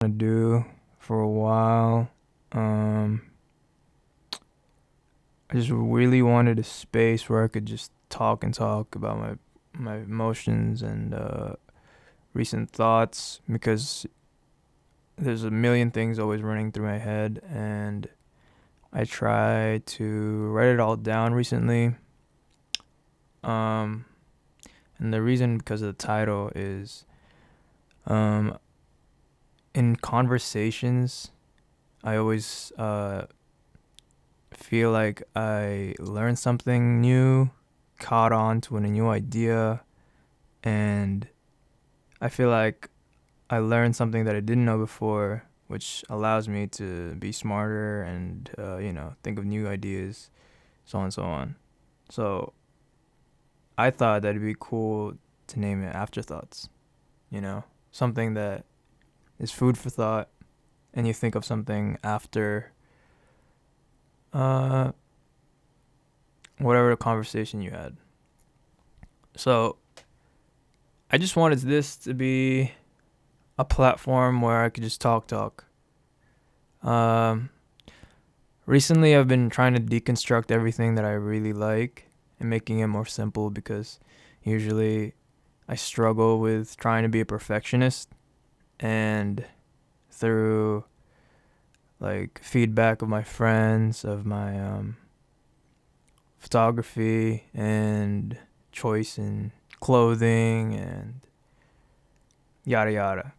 To do for a while. Um, I just really wanted a space where I could just talk and talk about my emotions and recent thoughts because there's a million things always running through my head, and I try to write it all down recently. Um, and the reason because of the title is um, in conversations, I always feel like I learned something new, caught on to a new idea, and I feel like I learned something that I didn't know before, which allows me to be smarter and, think of new ideas, so on and so on. So I thought that it'd be cool to name it Afterthoughts, something that is food for thought, and you think of something after uh, whatever conversation you had. So I just wanted this to be a platform where I could just talk. Um, Recently, I've been trying to deconstruct everything that I really like and making it more simple because usually I struggle with trying to be a perfectionist, and through like feedback of my friends, of my photography and choice in clothing and yada yada.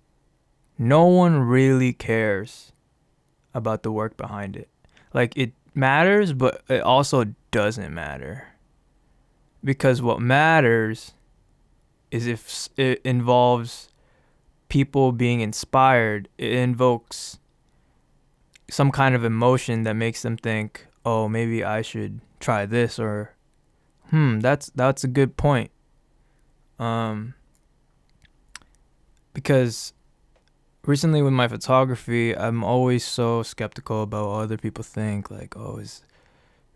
No one really cares about the work behind it. Like, it matters, but it also doesn't matter. Because what matters is if it involves people being inspired, it invokes some kind of emotion that makes them think, oh, maybe I should try this, or that's a good point. Um, because recently with my photography, I'm always so skeptical about what other people think. Like, oh, is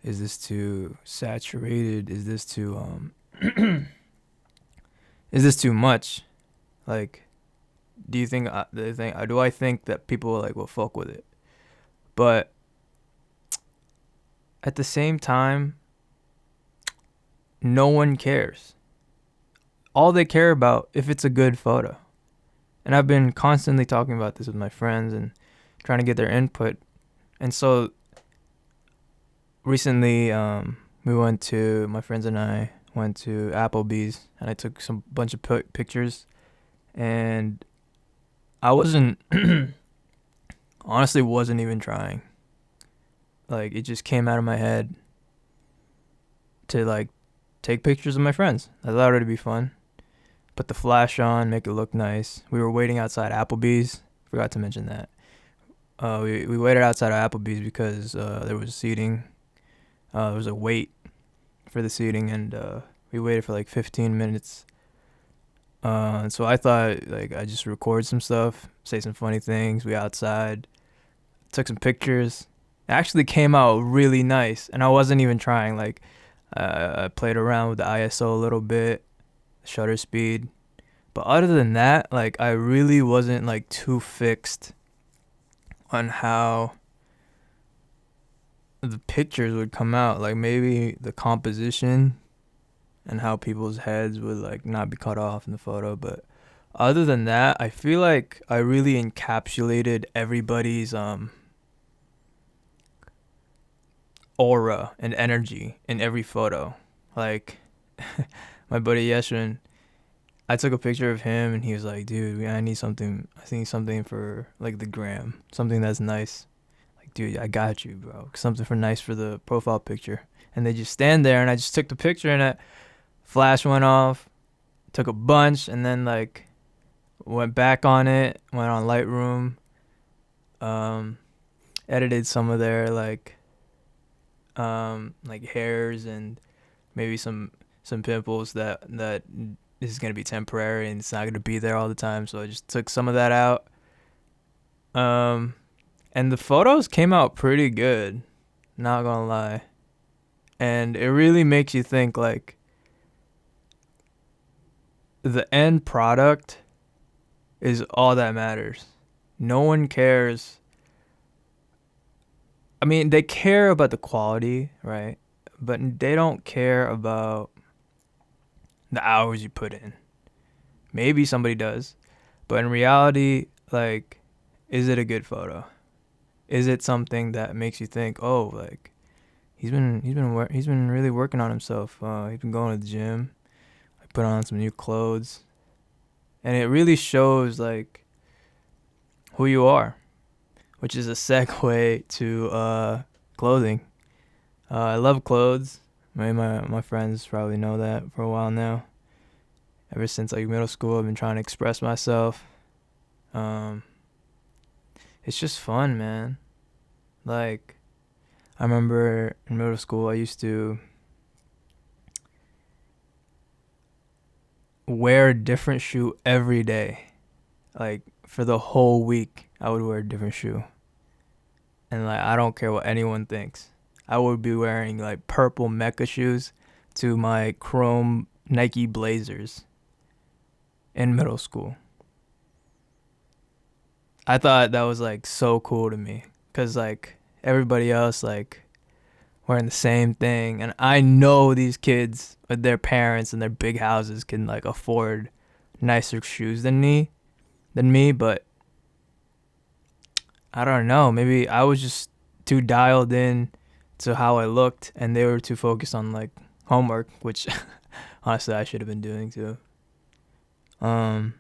this too saturated? Is this too is this too much? Like, do I think that people like will fuck with it? But at the same time, no one cares. All they care about if it's a good photo. And I've been constantly talking about this with my friends and trying to get their input. And so recently, my friends and I went to Applebee's, and I took some bunch of pictures, and I wasn't honestly wasn't even trying. Like, it just came out of my head to like take pictures of my friends. I thought it'd be fun. Put the flash on, make it look nice. We were waiting outside Applebee's. Forgot to mention that. We waited outside of Applebee's because there was seating. There was a wait for the seating, and we waited for like 15 minutes. And so I thought, like, I just record some stuff, say some funny things. We outside, took some pictures. It actually came out really nice, and I wasn't even trying. Like, I played around with the ISO a little bit, shutter speed. But other than that, like, I really wasn't like too fixed on how the pictures would come out. Like, maybe the composition and how people's heads would like not be cut off in the photo. But other than that, I feel like I really encapsulated everybody's aura and energy in every photo. Like, my buddy Yeshrin, I took a picture of him and he was like, dude, I need something. I think something for like the gram, something that's nice. Like, dude, I got you, bro. Something for nice for the profile picture. And they just stand there, and I just took the picture, and that flash went off, took a bunch, and then like went back on it, went on Lightroom, um, edited some of their like hairs and maybe some pimples that is gonna be temporary and it's not gonna be there all the time. So I just took some of that out. Um, and the photos came out pretty good, not gonna lie. And it really makes you think, like, the end product is all that matters. no one cares. I mean, they care about the quality, right? But they don't care about the hours you put in. Maybe somebody does, but in reality, like, is it a good photo? Is it something that makes you think, oh, like, he's been really working on himself. He's been going to the gym. I put on some new clothes, and it really shows like who you are, which is a segue to clothing. I love clothes. My friends probably know that for a while now. Ever since like middle school, I've been trying to express myself. Um, it's just fun, man. Like, I remember in middle school, I used to wear a different shoe every day. Like, for the whole week, I would wear a different shoe. And, like, I don't care what anyone thinks. I would be wearing, like, purple Mecca shoes to my chrome Nike Blazers in middle school. I thought that was, like, so cool to me. Because, like, everybody else, like, wearing the same thing, and I know these kids with their parents and their big houses can like afford nicer shoes than me, but I don't know, maybe I was just too dialed in to how I looked and they were too focused on like homework, which honestly I should have been doing too. um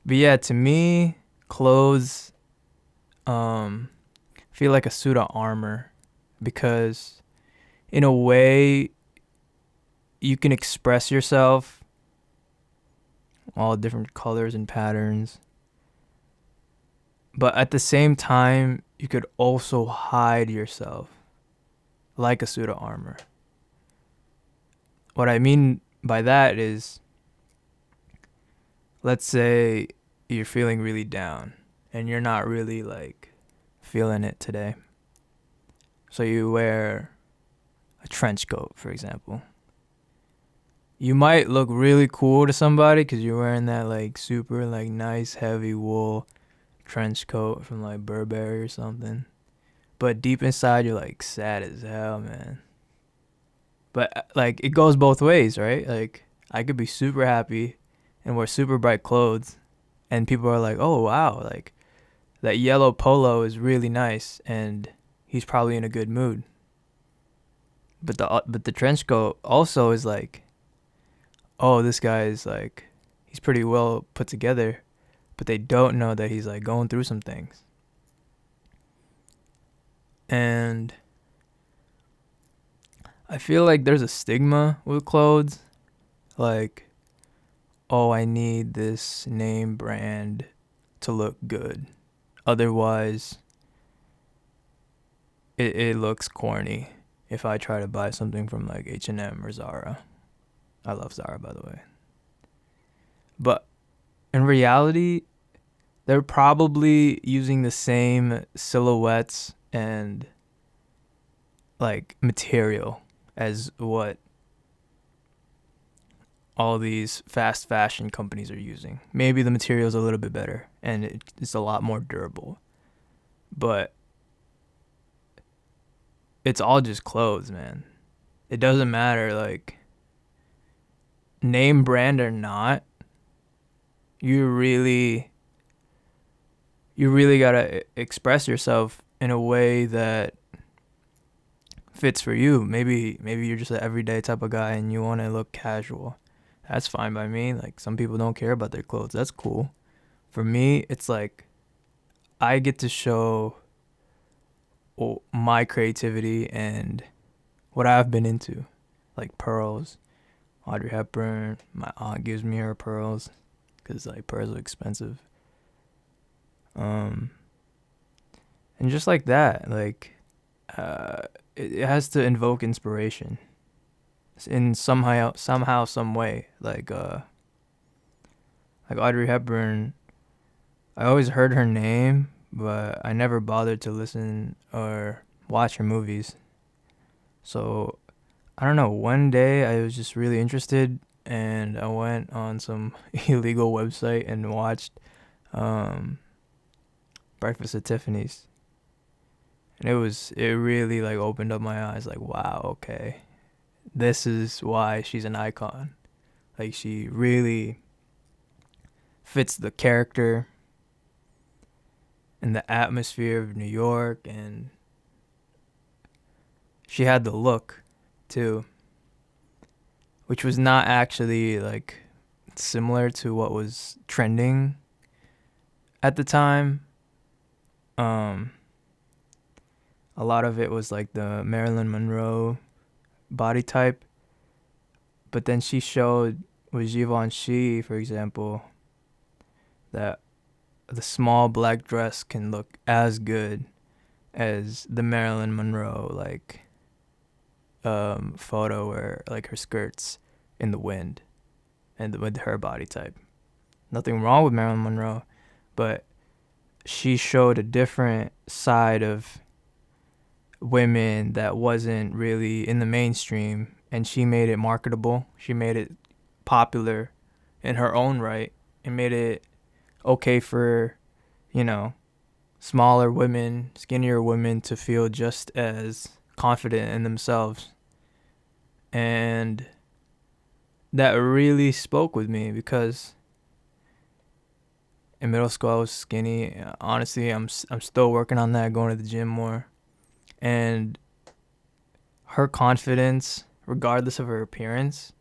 but yeah, to me, clothes feel like a suit of armor, because in a way you can express yourself all different colors and patterns, but at the same time you could also hide yourself like a suit of armor. What I mean by that is, let's say you're feeling really down and you're not really like feeling it today, so you wear a trench coat, for example. You might look really cool to somebody because you're wearing that like super like nice heavy wool trench coat from like Burberry or something. But deep inside, you're like sad as hell, man. But like it goes both ways, right? Like I could be super happy and wear super bright clothes, and people are like, "Oh wow, like that yellow polo is really nice," and he's probably in a good mood. But the trench coat also is like, "Oh, this guy is like, he's pretty well put together," but they don't know that he's like going through some things. And I feel like there's a stigma with clothes, like, oh, I need this name brand to look good. Otherwise, it looks corny if I try to buy something from like H&M or Zara. I love Zara, by the way. But in reality, they're probably using the same silhouettes and like material as what all these fast fashion companies are using. Maybe the material's a little bit better and it's a lot more durable, but it's all just clothes, man. It doesn't matter, like, name brand or not. You really gotta express yourself in a way that fits for you. Maybe you're just an everyday type of guy and you want to look casual. That's fine by me. Like, some people don't care about their clothes. That's cool. For me, it's like I get to show my creativity and what I've been into, like pearls. Audrey Hepburn, my aunt gives me her pearls because like pearls are expensive. Um, and just like that, like, it has to invoke inspiration in somehow, some way. Like Audrey Hepburn, I always heard her name, but I never bothered to listen or watch her movies. So I don't know. One day I was just really interested, and I went on some illegal website and watched Breakfast at Tiffany's. And it really like opened up my eyes, like, wow, okay. This is why she's an icon. Like, she really fits the character and the atmosphere of New York, and she had the look too, which was not actually like similar to what was trending at the time. A lot of it was like the Marilyn Monroe body type, but then she showed with Givenchy, for example, that the small black dress can look as good as the Marilyn Monroe like photo where like her skirts in the wind and with her body type. Nothing wrong with Marilyn Monroe, but she showed a different side of women that wasn't really in the mainstream, and she made it marketable. She made it popular in her own right and made it okay for, you know, smaller women, skinnier women to feel just as confident in themselves. And that really spoke with me because in middle school I was skinny. Honestly, I'm still working on that, going to the gym more. And her confidence, regardless of her appearance,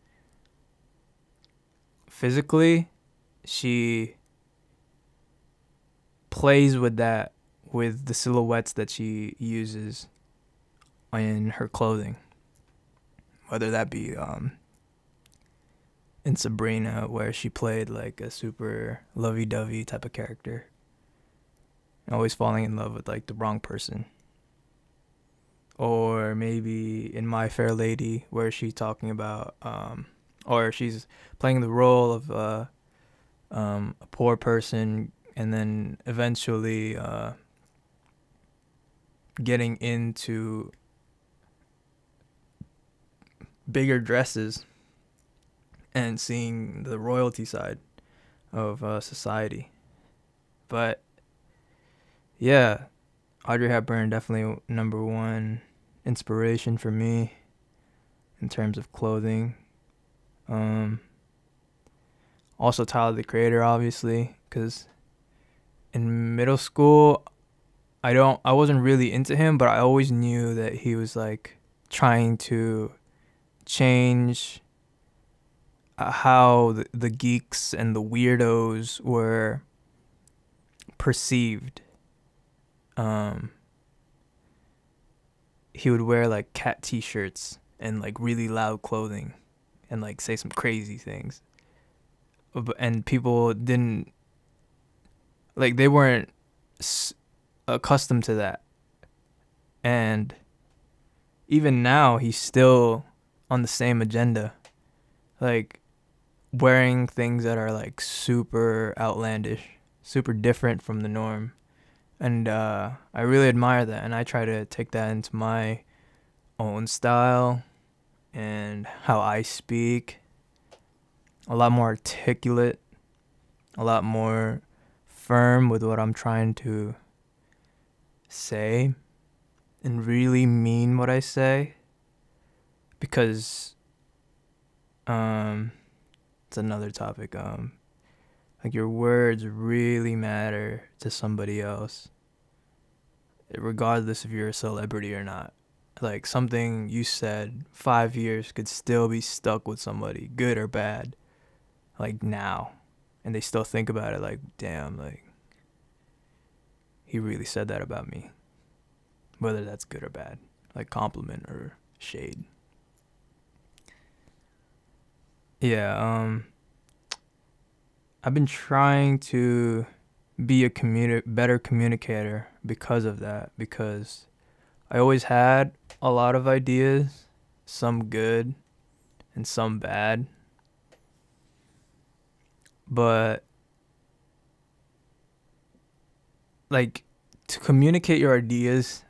physically, she plays with that, with the silhouettes that she uses in her clothing. Whether that be in Sabrina, where she played like a super lovey-dovey type of character, always falling in love with like the wrong person. Or maybe in My Fair Lady, where she's talking about, or she's playing the role of a poor person, and then eventually getting into bigger dresses and seeing the royalty side of society. But yeah, Audrey Hepburn definitely number one inspiration for me in terms of clothing. Also Tyler the Creator, obviously, because in middle school I wasn't really into him, but I always knew that he was like trying to change how the geeks and the weirdos were perceived. He would wear like cat t-shirts and like really loud clothing and like say some crazy things, and people didn't like, they weren't accustomed to that. And even now he's still on the same agenda, like wearing things that are like super outlandish, super different from the norm. And I really admire that, and I try to take that into my own style and how I speak. A lot more articulate, a lot more firm with what I'm trying to say, and really mean what I say, because it's another topic. Like, your words really matter to somebody else, regardless if you're a celebrity or not. Like, something you said 5 years could still be stuck with somebody, good or bad, like now. And they still think about it like, damn, like, he really said that about me. Whether that's good or bad, like compliment or shade. Yeah, I've been trying to be a better communicator because of that, because I always had a lot of ideas, some good and some bad. But like, to communicate your ideas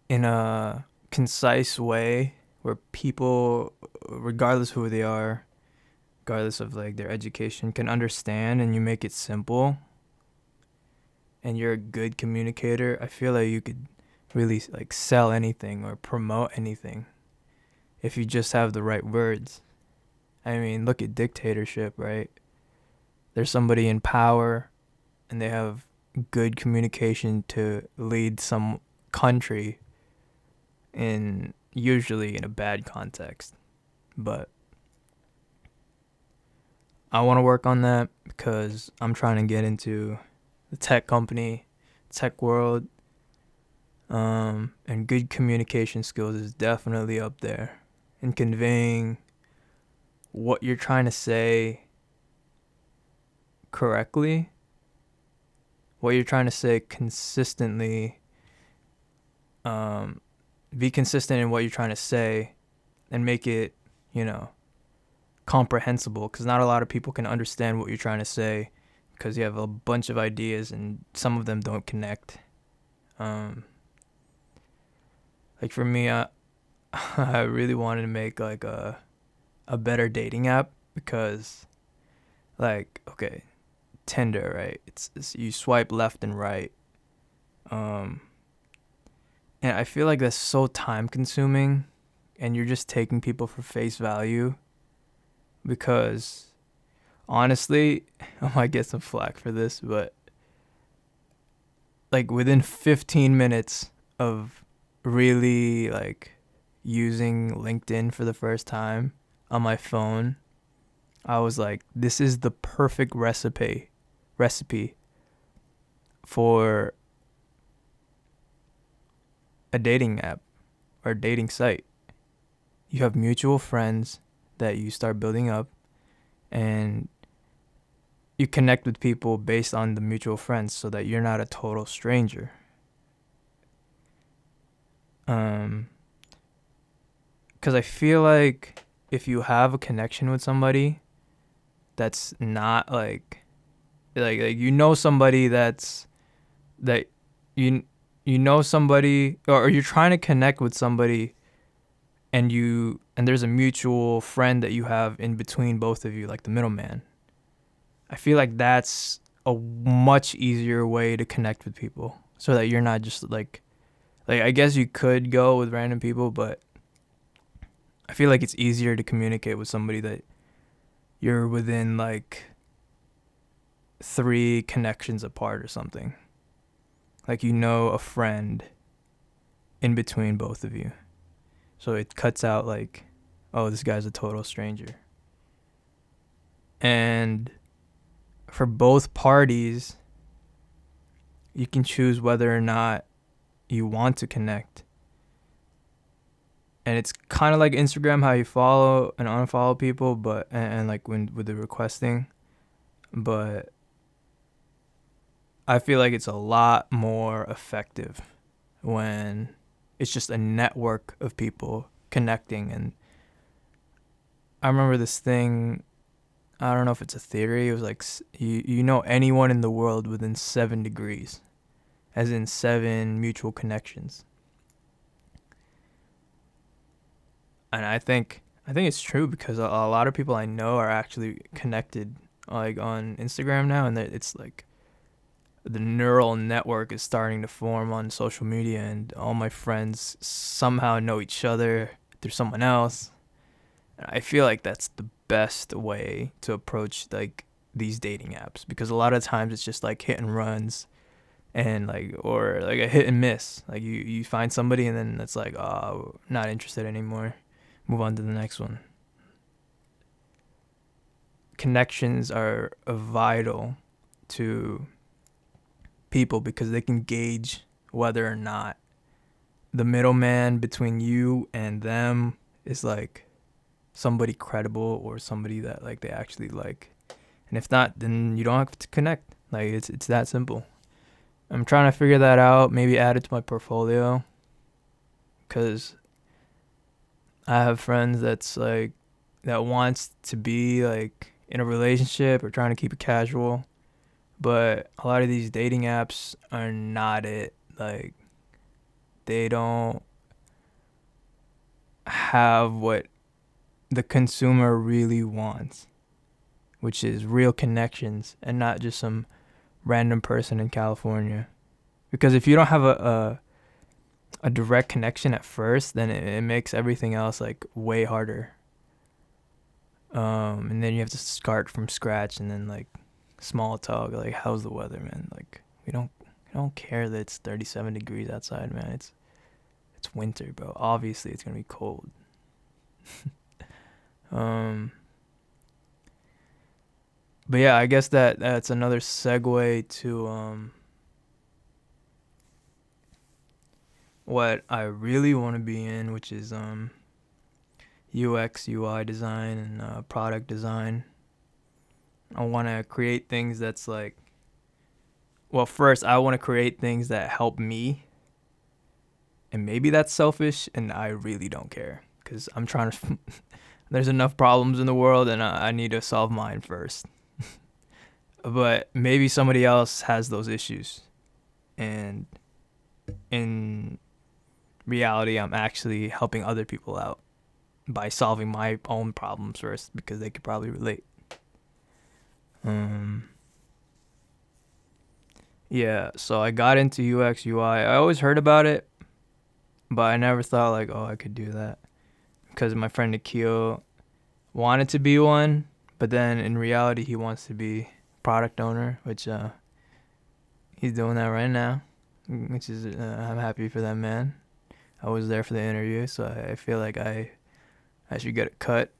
in a concise way where people, regardless who they are, regardless of like their education, can understand, and you make it simple and you're a good communicator, I feel like you could really like sell anything or promote anything if you just have the right words. I mean, look at dictatorship, right? There's somebody in power and they have good communication to lead some country in usually in a bad context. But I want to work on that because I'm trying to get into the tech world, and good communication skills is definitely up there. And conveying what you're trying to say correctly, what you're trying to say consistently, be consistent in what you're trying to say and make it, comprehensible, because not a lot of people can understand what you're trying to say because you have a bunch of ideas and some of them don't connect. Like for me, I really wanted to make like a better dating app because, like, okay, Tinder, right? It's you swipe left and right, and I feel like that's so time consuming, and you're just taking people for face value. Because honestly, I might get some flack for this, but like within 15 minutes of really like using LinkedIn for the first time on my phone, I was like, this is the perfect recipe for a dating app or a dating site. You have mutual friends that you start building up, and you connect with people based on the mutual friends so that you're not a total stranger. Because I feel like if you have a connection with somebody that's not like somebody that you you know somebody, or you're trying to connect with somebody, and there's a mutual friend that you have in between both of you, like the middleman. I feel like that's a much easier way to connect with people so that you're not just like I guess you could go with random people, but I feel like it's easier to communicate with somebody that you're within like 3 connections apart or something. Like a friend in between both of you. So it cuts out like, oh, this guy's a total stranger. And for both parties, you can choose whether or not you want to connect. And it's kind of like Instagram, how you follow and unfollow people, but and like when with the requesting. But I feel like it's a lot more effective when it's just a network of people connecting. And I remember this thing, I don't know if it's a theory, it was like you know anyone in the world within 7 degrees, as in 7 mutual connections. And I think it's true because a lot of people I know are actually connected like on Instagram now, and it's like the neural network is starting to form on social media, and all my friends somehow know each other through someone else. And I feel like that's the best way to approach like these dating apps, because a lot of times it's just like hit and runs, and or like a hit and miss. Like you find somebody and then it's like, oh, not interested anymore. Move on to the next one. Connections are vital to people because they can gauge whether or not the middleman between you and them is like somebody credible or somebody that like they actually like. And if not, then you don't have to connect. Like it's that simple. I'm trying to figure that out, maybe add it to my portfolio, because I have friends that wants to be like in a relationship or trying to keep it casual, but a lot of these dating apps are not it. Like they don't have what the consumer really wants, which is real connections and not just some random person in California. Because if you don't have a direct connection at first, then it makes everything else like way harder. And then you have to start from scratch, and then like small talk, like how's the weather, man? Like we don't care that it's 37 degrees outside, man. It's winter, bro. Obviously it's gonna be cold. But yeah, I guess that's another segue to what I really want to be in, which is UX, UI design, and product design. I want to create things that's like, well, first, I want to create things that help me. And maybe that's selfish, and I really don't care. Because I'm trying to, there's enough problems in the world, and I need to solve mine first. But maybe somebody else has those issues. And in reality, I'm actually helping other people out by solving my own problems first, because they could probably relate. Yeah, so I got into UX UI. I always heard about it, but I never thought like, oh, I could do that. Because my friend Nikhil wanted to be one, but then in reality he wants to be product owner, which he's doing that right now, which is I'm happy for that man. I was there for the interview, so I feel like I should get a cut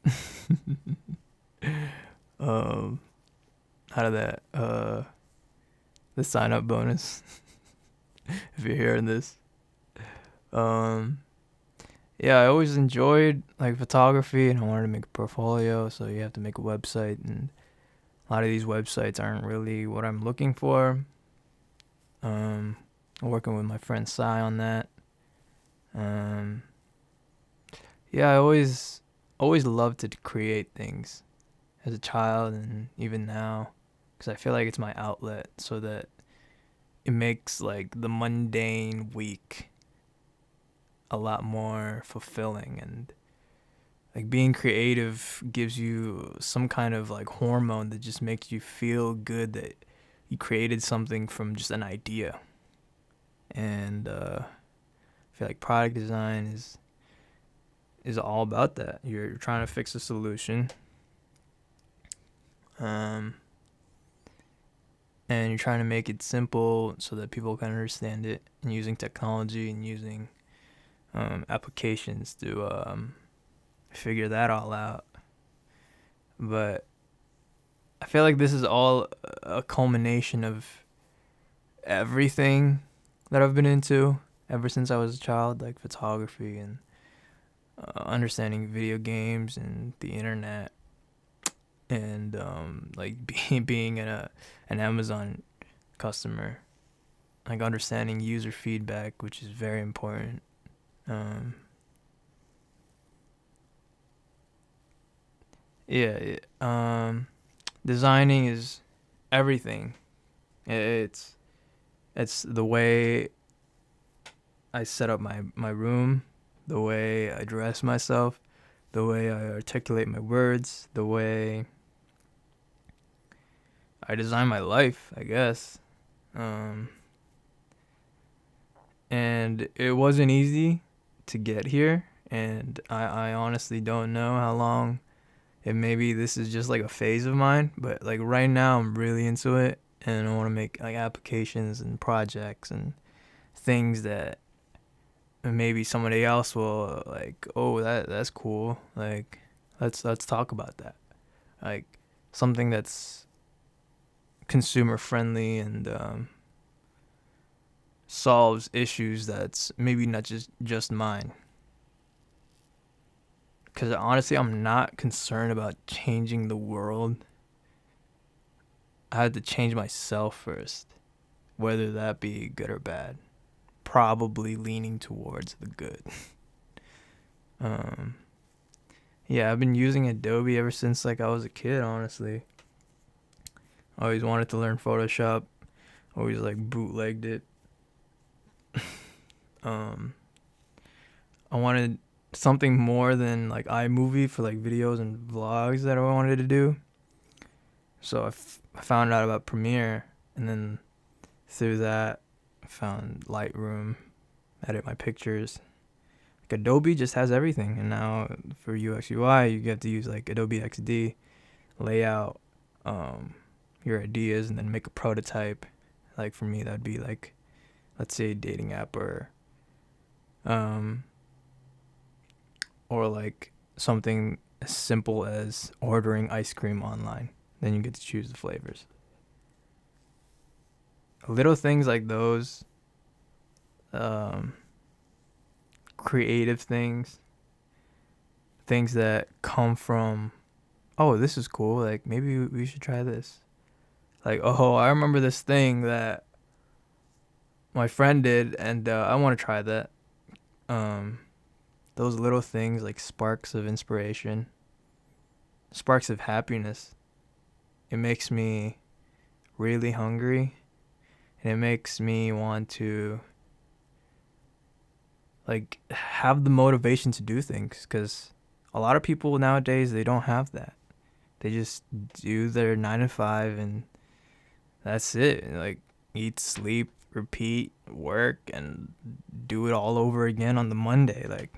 out of that the sign up bonus if you're hearing this. Yeah, I always enjoyed like photography, and I wanted to make a portfolio, so you have to make a website, and a lot of these websites aren't really what I'm looking for. I'm working with my friend Sai on that. Yeah, I always loved to create things as a child and even now, because I feel like it's my outlet, so that it makes like the mundane week a lot more fulfilling. And like being creative gives you some kind of like hormone that just makes you feel good that you created something from just an idea. And I feel like product design is all about that. You're trying to fix a solution, and you're trying to make it simple so that people can understand it, and using technology and using applications to figure that all out. But I feel like this is all a culmination of everything that I've been into ever since I was a child, like photography and understanding video games and the internet, and like being an Amazon customer, like understanding user feedback, which is very important. Designing is everything. It's the way I set up my room, the way I dress myself, the way I articulate my words, the way I design my life, I guess. And it wasn't easy to get here, and I honestly don't know how long. And maybe this is just like a phase of mine, but like right now I'm really into it, and I want to make like applications and projects and things that maybe somebody else will like, oh, that's cool, like let's talk about that, like something that's consumer friendly and solves issues that's maybe not just mine. Because honestly, I'm not concerned about changing the world. I had to change myself first, whether that be good or bad. Probably leaning towards the good. Yeah, I've been using Adobe ever since like I was a kid, honestly. I always wanted to learn Photoshop. Always like bootlegged it. I wanted something more than like iMovie for like videos and vlogs that I wanted to do. So I found out about Premiere, And then through that, I found Lightroom, edit my pictures. Like Adobe just has everything. And now for UX UI, you get to use like Adobe XD, layout your ideas, and then make a prototype. Like for me, that'd be like, let's say a dating app or like something as simple as ordering ice cream online. Then you get to choose the flavors. Little things like those, creative things that come from, oh, this is cool. Like maybe we should try this. Like, oh, I remember this thing that my friend did, and I want to try that. Those little things like sparks of inspiration, sparks of happiness. It makes me really hungry, and it makes me want to like have the motivation to do things, because a lot of people nowadays, they don't have that. They just do their 9 to 5 and that's it. Like eat, sleep, repeat, work, and do it all over again on the Monday. Like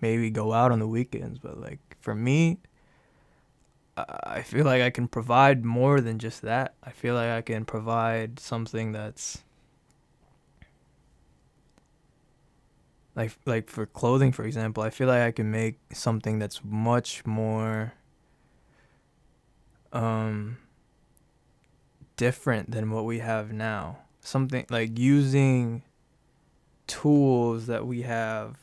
maybe go out on the weekends, but like for me, I feel like I can provide more than just that. I feel like I can provide something that's like for clothing, for example. I feel like I can make something that's much more different than what we have now. Something like using tools that we have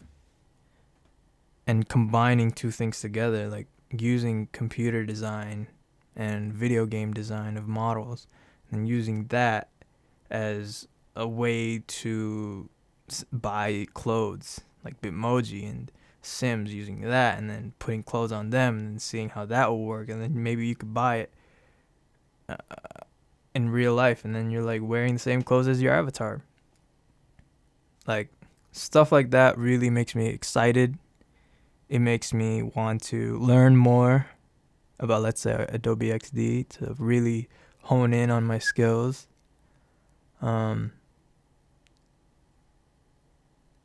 and combining two things together, like using computer design and video game design of models, and using that as a way to buy clothes, like Bitmoji and Sims, using that and then putting clothes on them and then seeing how that will work, and then maybe you could buy it in real life, and then you're like wearing the same clothes as your avatar. Like stuff like that really makes me excited. It makes me want to learn more about, let's say, Adobe XD to really hone in on my skills. And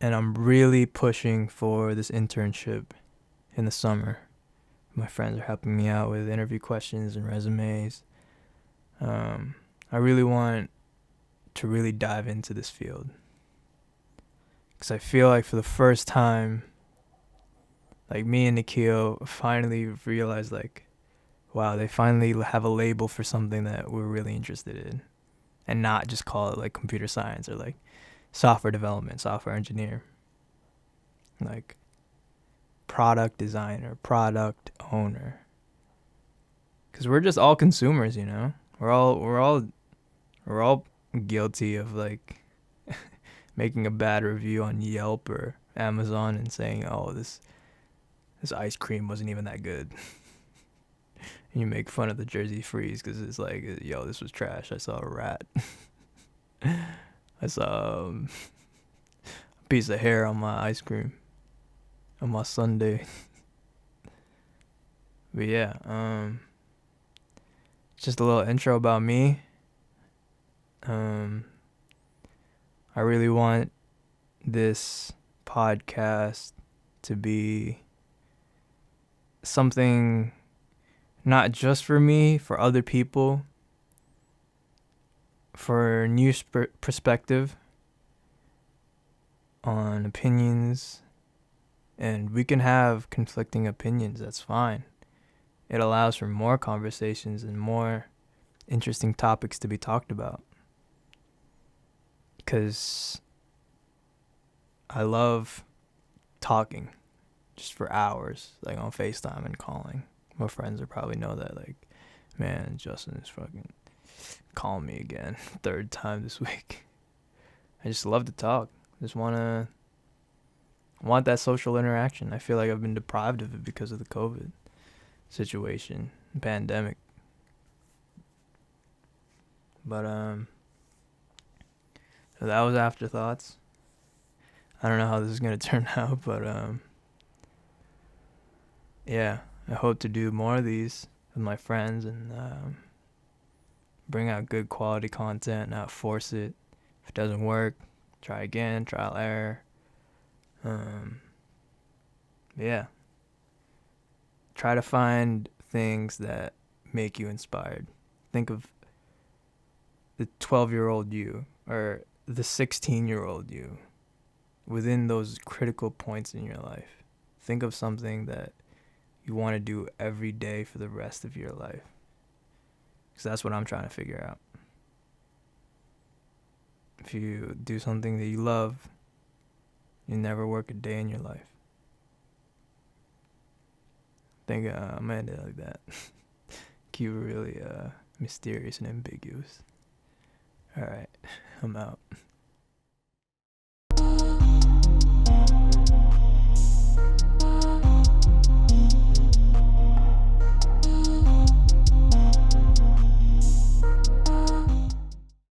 I'm really pushing for this internship in the summer. My friends are helping me out with interview questions and resumes. I really want to really dive into this field, because I feel like for the first time, like me and Nikhil finally realized, like, wow, they finally have a label for something that we're really interested in, and not just call it like computer science or like software development, software engineer, like product designer, product owner. Because we're just all consumers, you know. We're all guilty of like making a bad review on Yelp or Amazon and saying, "Oh, this ice cream wasn't even that good." And you make fun of the Jersey Freeze because it's like, "Yo, this was trash. I saw a rat. I saw a piece of hair on my ice cream on my sundae." But yeah, just a little intro about me. I really want this podcast to be something not just for me, for other people, for new perspective on opinions. And we can have conflicting opinions, that's fine. It allows for more conversations and more interesting topics to be talked about. Because I love talking just for hours, like on FaceTime and calling. My friends will probably know that, like, man, Justin is fucking calling me again, third time this week. I just love to talk. Just want that social interaction. I feel like I've been deprived of it because of the COVID situation, pandemic. But so that was Afterthoughts. I don't know how this is gonna turn out, but yeah, I hope to do more of these with my friends and bring out good quality content, not force it. If it doesn't work, try again, trial error. Yeah. Try to find things that make you inspired. Think of the 12-year-old you or the 16-year-old you within those critical points in your life. Think of something that you want to do every day for the rest of your life. Because that's what I'm trying to figure out. If you do something that you love, you never work a day in your life. I think I'm gonna end it like that. Keep it really mysterious and ambiguous. Alright, I'm out.